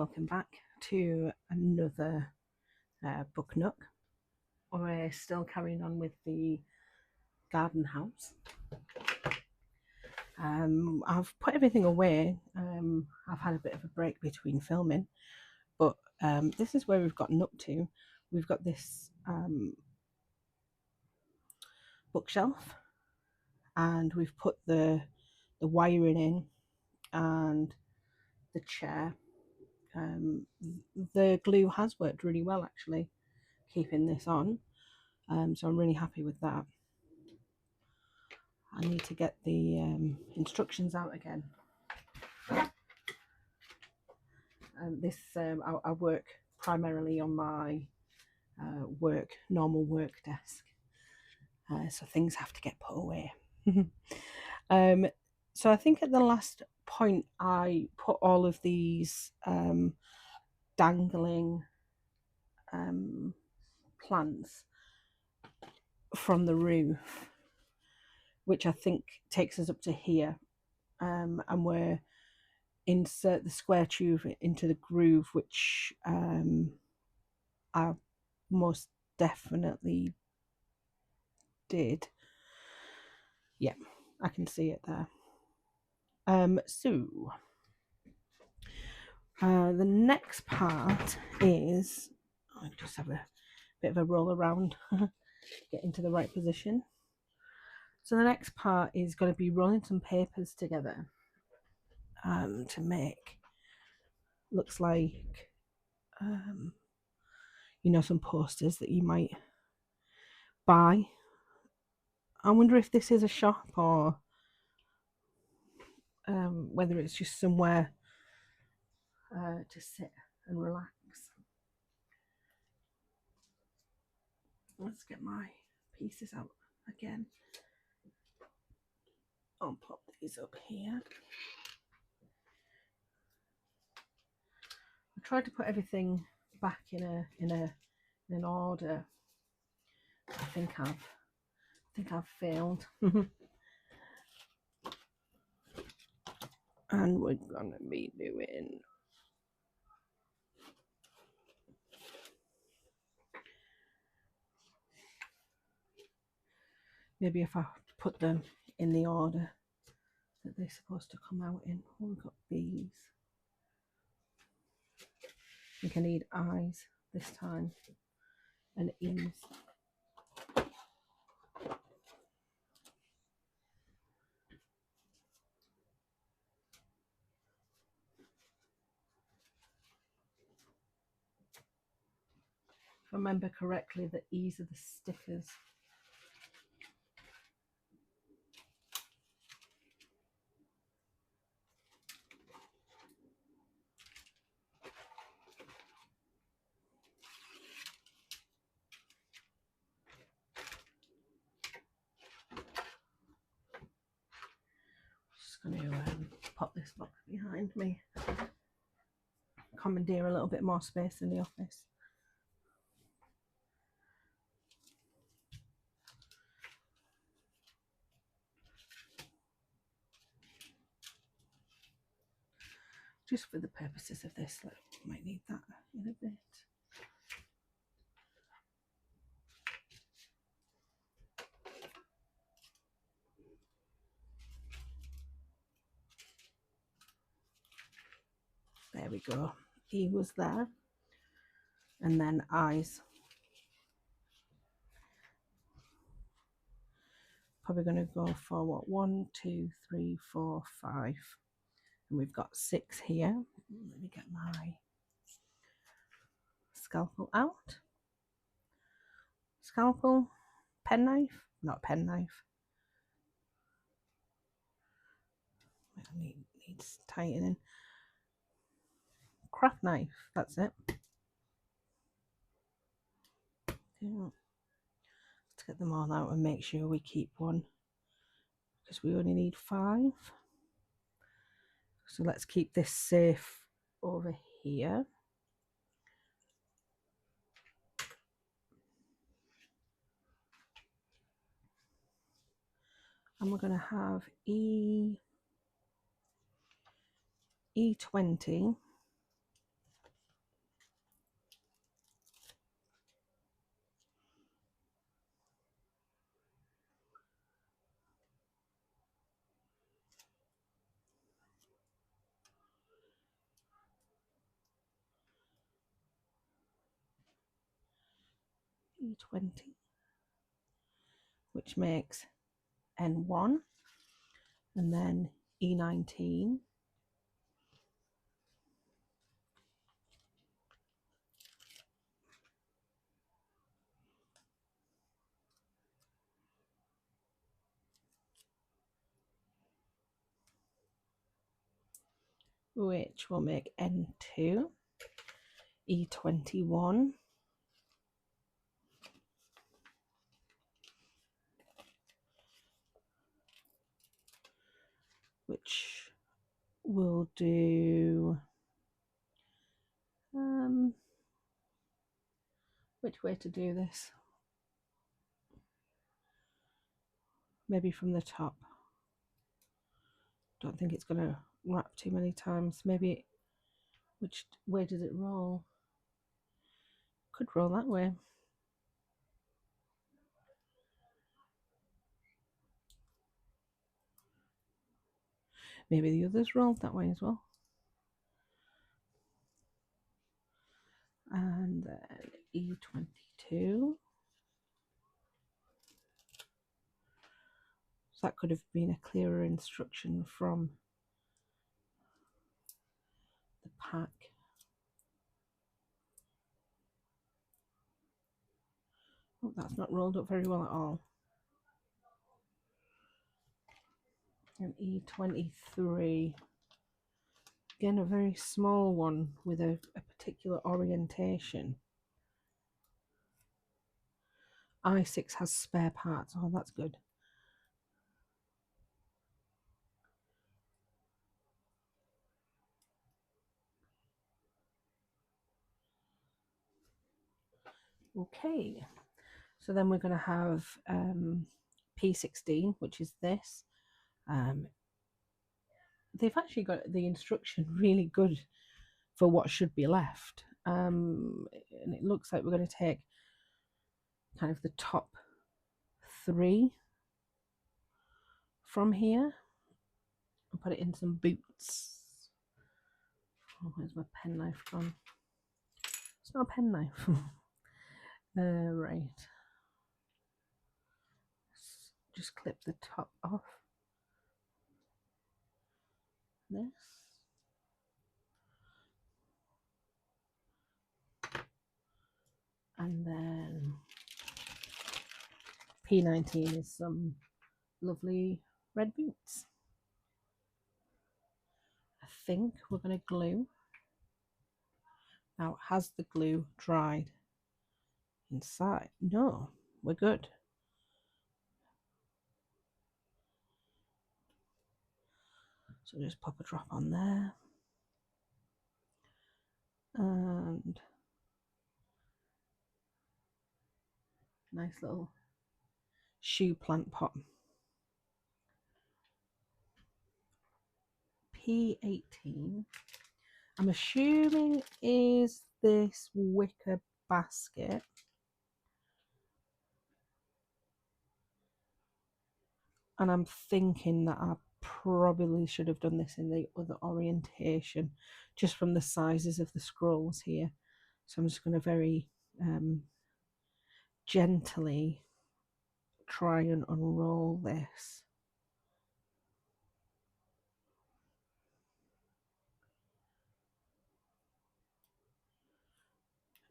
welcome back to another book nook. We're still carrying on with the garden house. I've put everything away. I've had a bit of a break between filming, but this is where we've gotten up to. We've got this bookshelf, and we've put the wiring in and the chair. The glue has worked really well, actually, keeping this on, so I'm really happy with that. I need to get the instructions out again. I work primarily on my normal work desk, so things have to get put away. So I think at the last point I put all of these dangling plants from the roof, which I think takes us up to here, and we're insert the square tube into the groove, which I most definitely did. Yeah, I can see it there. So the next part is, I'll just have a bit of a roll around, get into the right position. So the next part is going to be rolling some papers together to make, looks like, some posters that you might buy. I wonder if this is a shop or whether it's just somewhere to sit and relax. Let's get my pieces out again. I'll pop these up here. I tried to put everything back in an order. I think I've failed. And we're gonna be doing maybe if I put them in the order that they're supposed to come out in. Oh, we've got bees. I think I need eyes this time and ears. If I remember correctly, the E's are the stickers. Just going to pop this box behind me, commandeer a little bit more space in the office. Just for the purposes of this, like, might need that in a bit. There we go. E was there. And then eyes. Probably going to go for what? 1, 2, 3, 4, 5. And we've got 6 here. Let me get my scalpel out. Scalpel, penknife, not penknife. Needs tightening. Craft knife, that's it. Let's get them all out and make sure we keep one, because we only need 5. So let's keep this safe over here. And we're going to have E20 E20, which makes N1, and then E19, which will make N2, E21, which will do which way to do this? Maybe from the top. Don't think it's going to wrap too many times. Maybe, which way does it roll? Could roll that way. Maybe the others rolled that way as well. And then E22. So that could have been a clearer instruction from the pack. Oh, that's not rolled up very well at all. And E23. Again, a very small one with a particular orientation. I6 has spare parts. Oh, that's good. Okay, so then we're going to have P16, which is this. They've actually got the instruction really good for what should be left. And it looks like we're going to take kind of the top 3 from here and put it in some boots. Oh, where's my penknife gone? It's not a penknife. Right. Just clip the top off this. And then P19 is some lovely red boots. I think we're going to glue. Now, has the glue dried inside? No, we're good. So just pop a drop on there. And nice little shoe plant pot. P18, I'm assuming is this wicker basket. And I'm thinking that I probably should have done this in the other orientation, just from the sizes of the scrolls here. So I'm just going to very gently try and unroll this.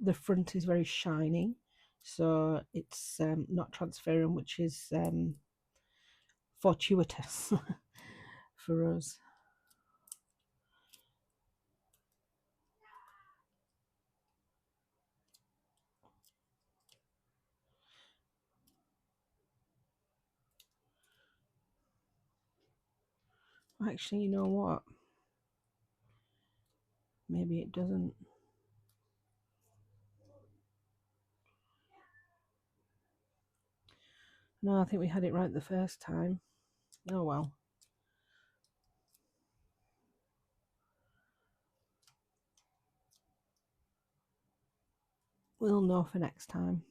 The front is very shiny, so it's not transparent, which is fortuitous for us. Actually, you know what? Maybe it doesn't. No, I think we had it right the first time. Oh well. We'll know for next time.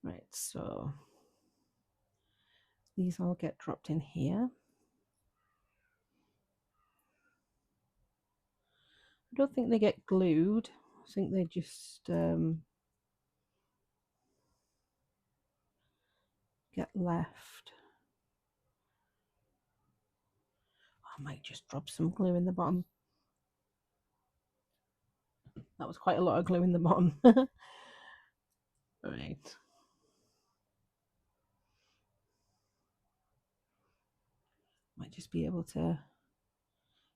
Right, so these all get dropped in here. I don't think they get glued, I think they just get left. I might just drop some glue in the bottom. That was quite a lot of glue in the bottom. Right. Might just be able to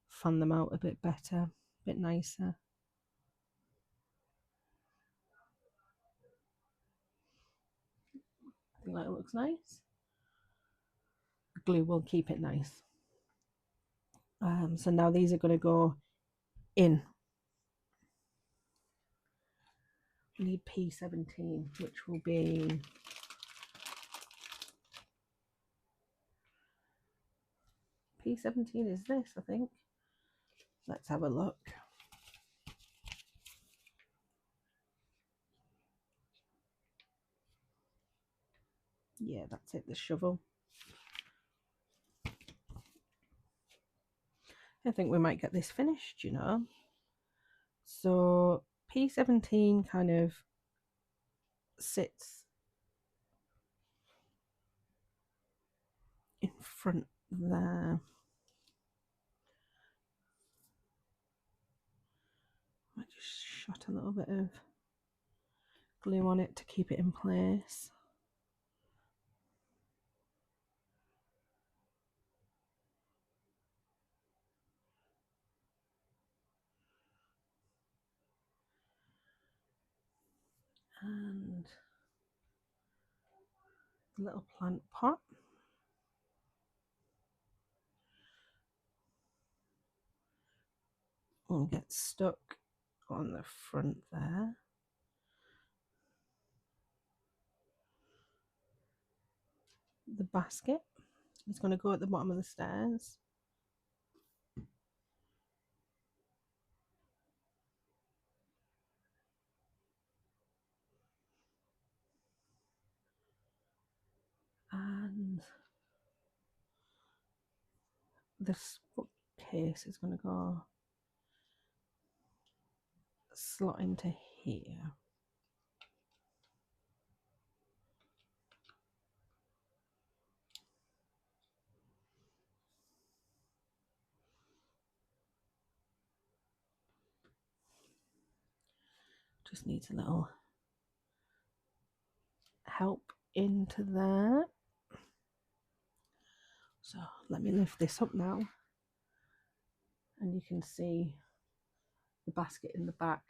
fan them out a bit better, a bit nicer. I think that looks nice. Glue will keep it nice. So now these are going to go in. We need P17, which will be P17 is this, I think. Let's have a look. Yeah, that's it, the shovel. I think we might get this finished, you know. So P17 kind of sits in front there. I just shot a little bit of glue on it to keep it in place. And the little plant pot. Will get stuck on the front there. The basket is going to go at the bottom of the stairs. And this bookcase is going to go slot into here. Just needs a little help into there. So let me lift this up now, and you can see the basket in the back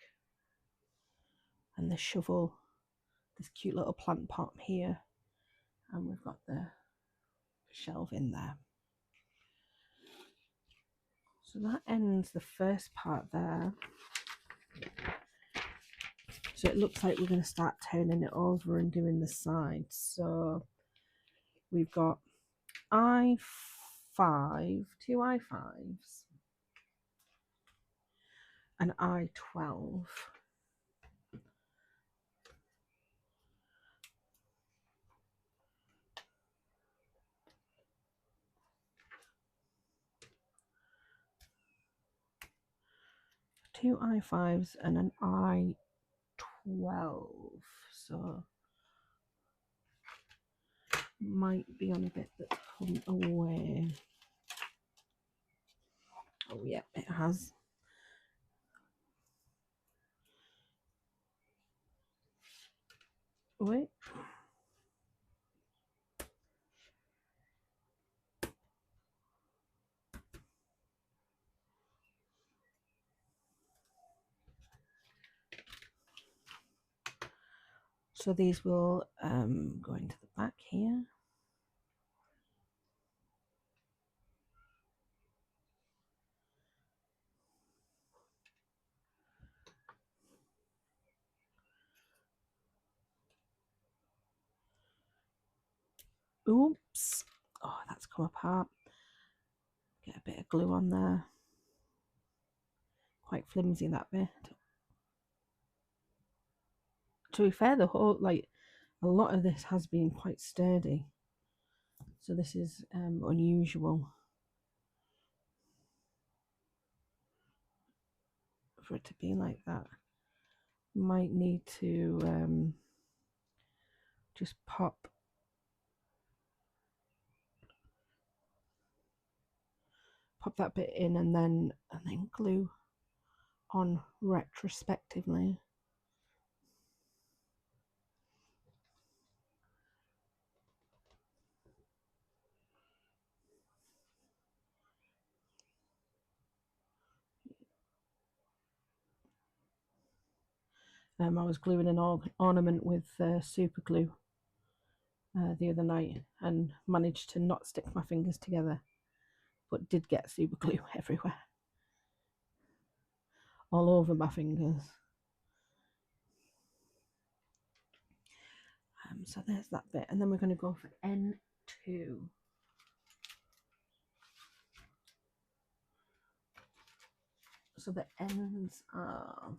and the shovel, this cute little plant pot here, and we've got the shelf in there. So that ends the first part there. So it looks like we're going to start turning it over and doing the sides. So we've got I5, two I5s, an I12. Two I5s and an I12. So might be on a bit that's come away. Oh yeah, it has. Wait. So these will go into the back here. Oops. Oh, that's come apart. Get a bit of glue on there. Quite flimsy, that bit. To be fair, the whole, like, a lot of this has been quite sturdy. So this is unusual for it to be like that. Might need to just pop that bit in and then glue on retrospectively. I was gluing an ornament with super glue the other night and managed to not stick my fingers together, but did get super glue everywhere, all over my fingers. So there's that bit, and then we're going to go for N2. So the ends are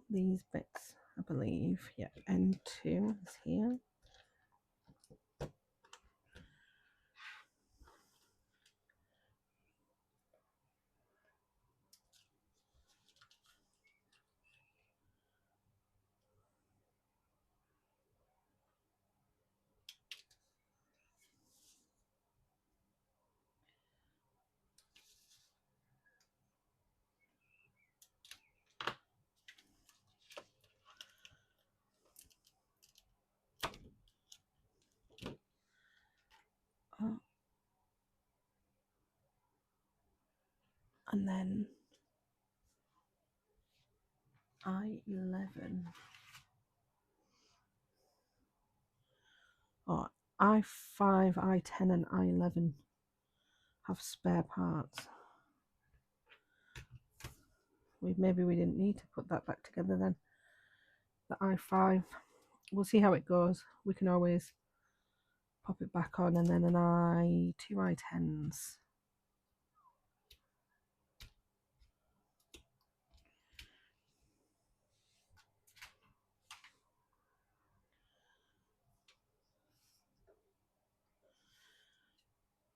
these bits, I believe. Yeah, N2 is here. Oh. And then I11. Oh, I5, I10 and I11 have spare parts. Maybe we didn't need to put that back together then. The I5, we'll see how it goes. We can always pop it back on, and then an I2, I10s.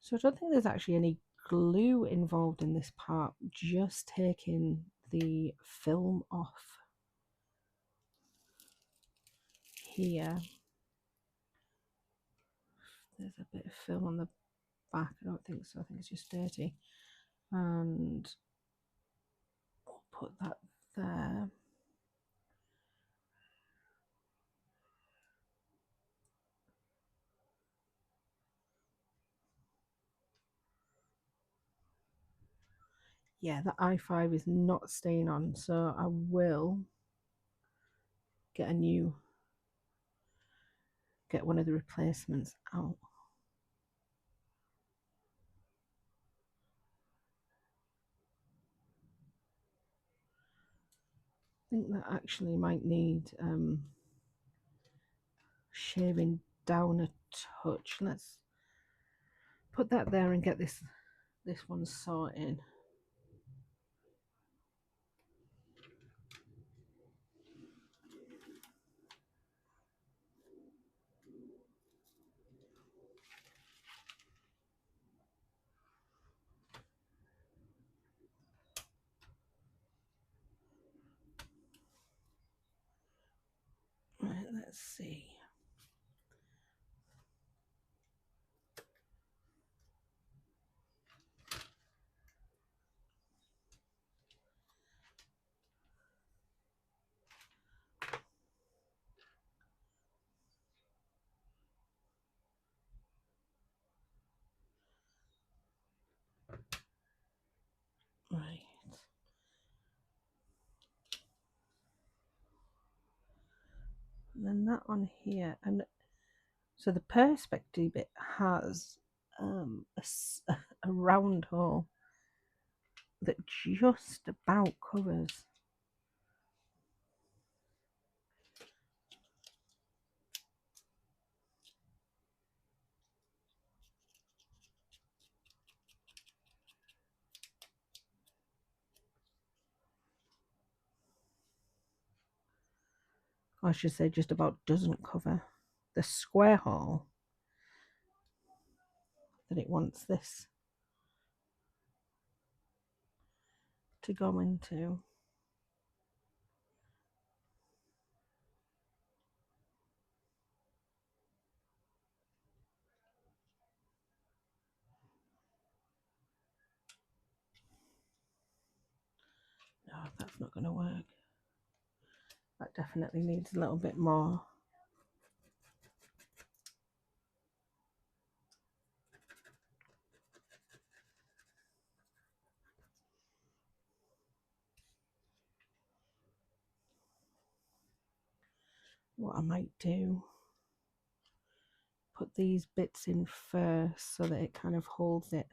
So I don't think there's actually any glue involved in this part, just taking the film off here. There's a bit of film on the back. I don't think so. I think it's just dirty. And we'll put that there. Yeah, the I5 is not staying on, so I will get one of the replacements out. I think that actually might need shaving down a touch. Let's put that there and get this one sorted. Right, let's see. Right. And then that one here, and so the perspective bit has a round hole that just about covers. I should say just about doesn't cover the square hole that it wants this to go into. That's not going to work. That definitely needs a little bit more. What I might do, put these bits in first so that it kind of holds it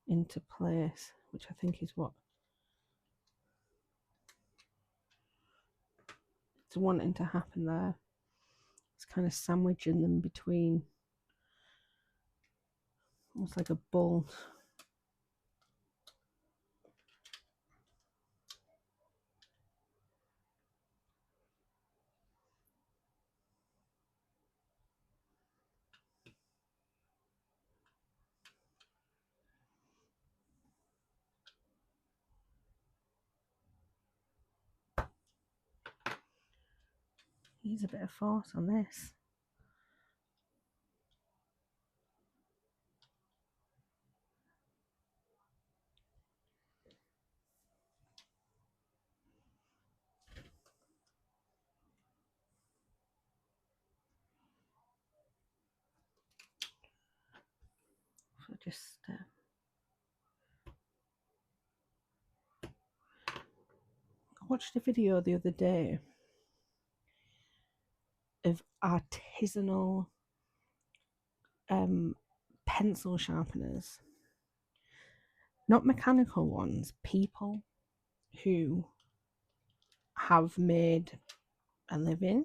into place, which I think is what it's wanting to happen there. It's kind of sandwiching them between, almost like a bolt. Use a bit of force on this. So just I watched a video the other day of artisanal pencil sharpeners, not mechanical ones, people who have made a living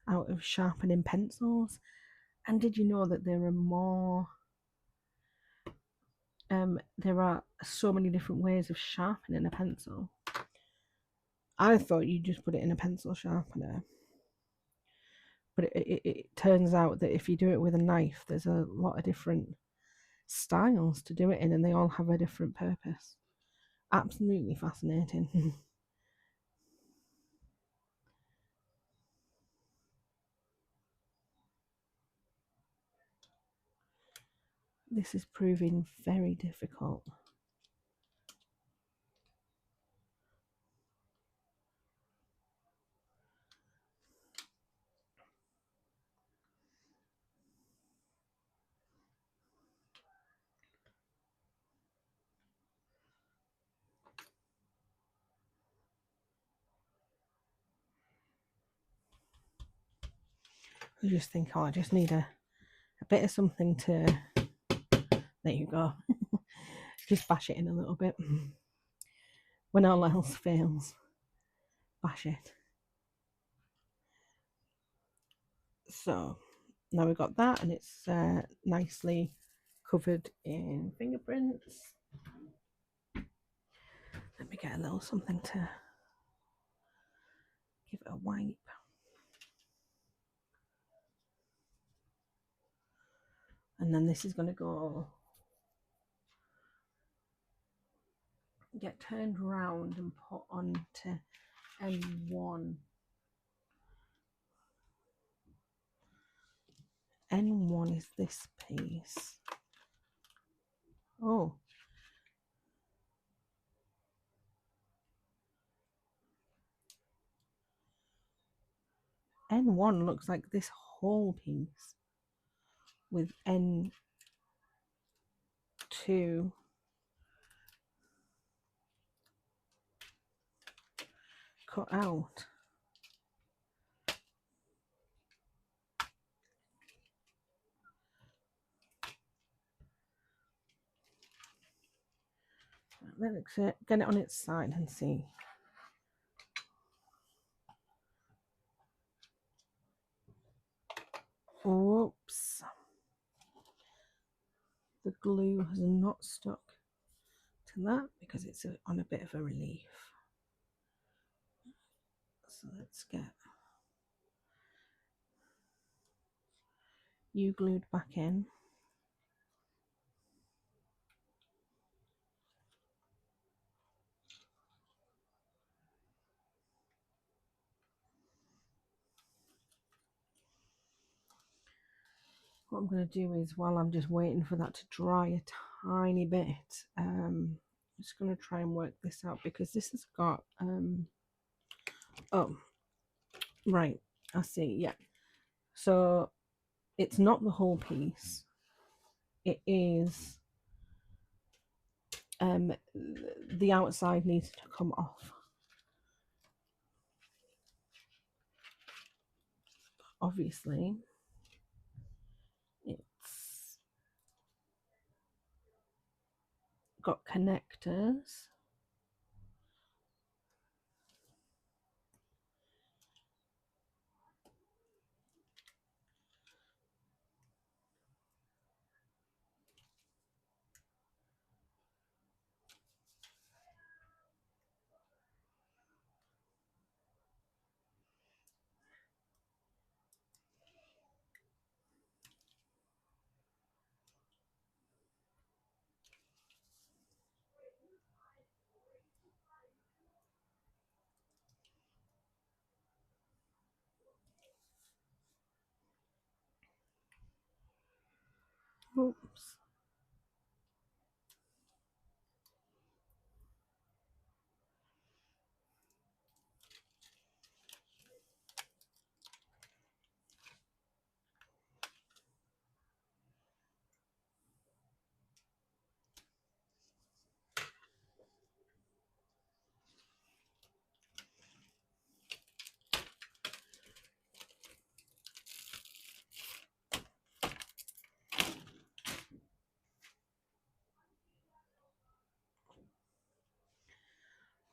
out of sharpening pencils. And did you know that there are so many different ways of sharpening a pencil? I thought you just put it in a pencil sharpener, but it turns out that if you do it with a knife, there's a lot of different styles to do it in, and they all have a different purpose. Absolutely fascinating. This is proving very difficult. I just think, oh, I just need a bit of something to, there you go, just bash it in a little bit. When all else fails, bash it. So now we've got that, and it's nicely covered in fingerprints. Let me get a little something to give it a wipe. And then this is going to go, get turned round and put onto N1. N1 is this piece. Oh. N1 looks like this whole piece with N2 cut out. Let's get it on its side and see. Oops. The glue has not stuck to that because it's on a bit of a relief. So let's get you glued back in. What I'm going to do is, while I'm just waiting for that to dry a tiny bit, just going to try and work this out because this has got oh, right, I see. Yeah, so it's not the whole piece, it is the outside needs to come off. Obviously it's got connectors. Oops.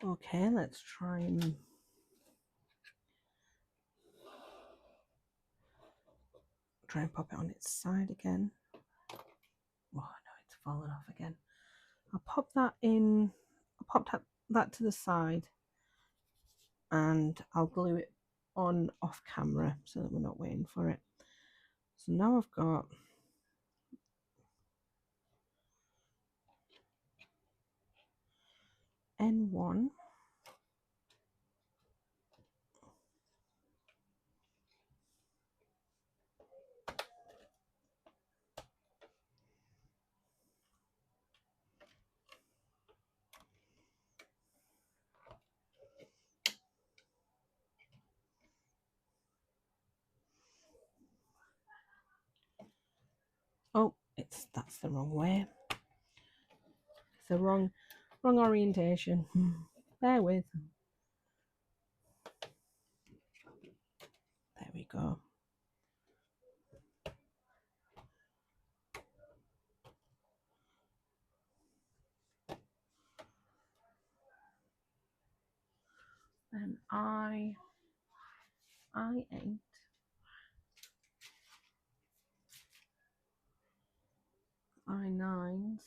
Okay, let's try and pop it on its side again. Oh no, it's fallen off again. I'll pop that in. I'll pop that to the side and I'll glue it on off camera so that we're not waiting for it. So now I've got N1. Oh, that's the wrong way. It's the wrong orientation. Bear with. There we go. And I8, I9s.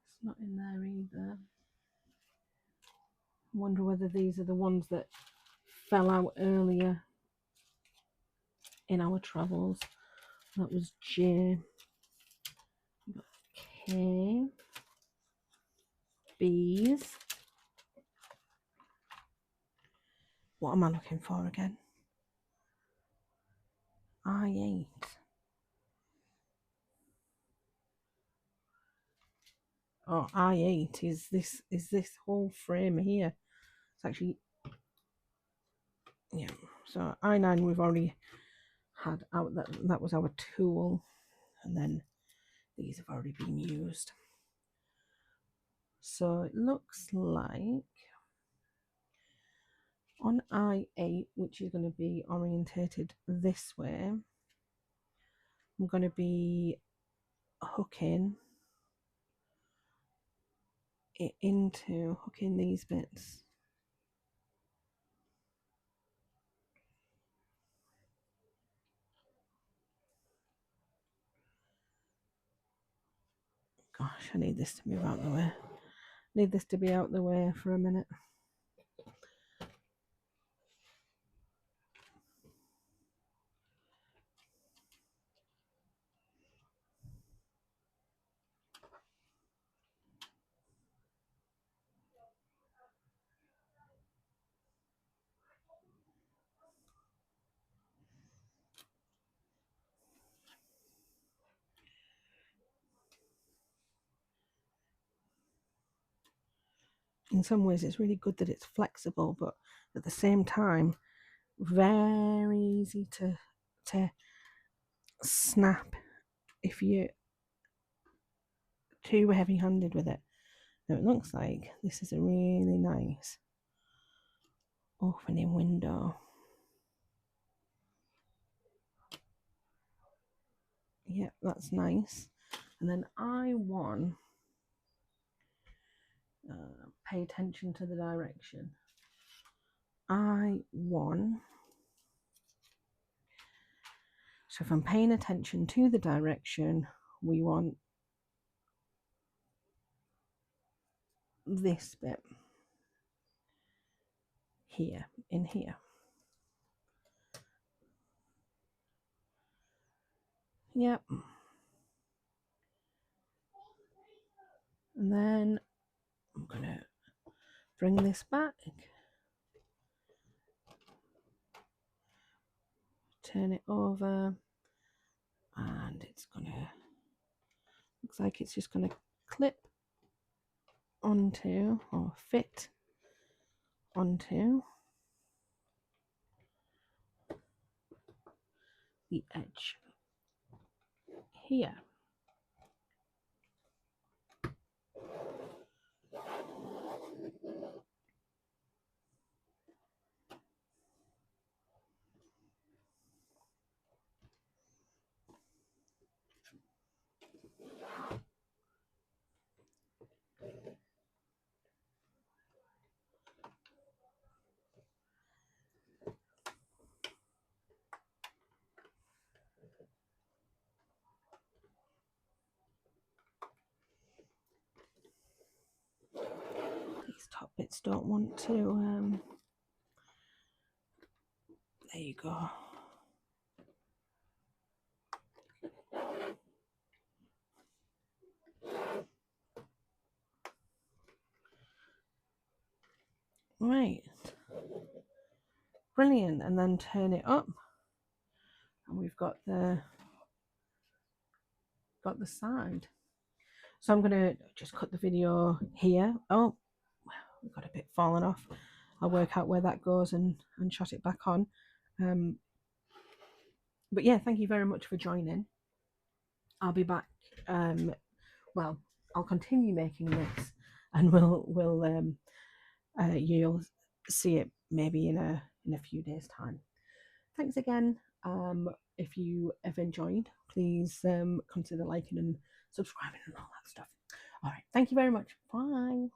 It's not in there either. I wonder whether these are the ones that fell out earlier in our travels. That was J. K. B's. What am I looking for again? I8. Oh, I8 is this whole frame here. It's actually, yeah. So I9 we've already had out. That was our tool, and then these have already been used. So it looks like on I8, which is going to be orientated this way, I'm going to be hooking it into hooking these bits. Gosh, I need this to move out the way. Need this to be out the way for a minute. in some ways it's really good that it's flexible, but at the same time very easy to snap if you're too heavy-handed with it. Now it looks like this is a really nice opening window. Yep, that's nice. And then I want pay attention to the direction. So if I'm paying attention to the direction, we want this bit here, in here. Yep. And then I'm gonna bring this back, turn it over, and it's gonna, looks like it's just gonna clip onto or fit onto the edge here. These top bits don't want to, there you go. Right, brilliant. And then turn it up, and we've got the side. So I'm gonna just cut the video here. Oh, we've got a bit fallen off. I'll work out where that goes and shot it back on. But yeah, thank you very much for joining. I'll be back. Well, I'll continue making this, and you'll see it maybe in a few days' time. Thanks again. If you have enjoyed, please consider liking and subscribing and all that stuff. All right, thank you very much. Bye.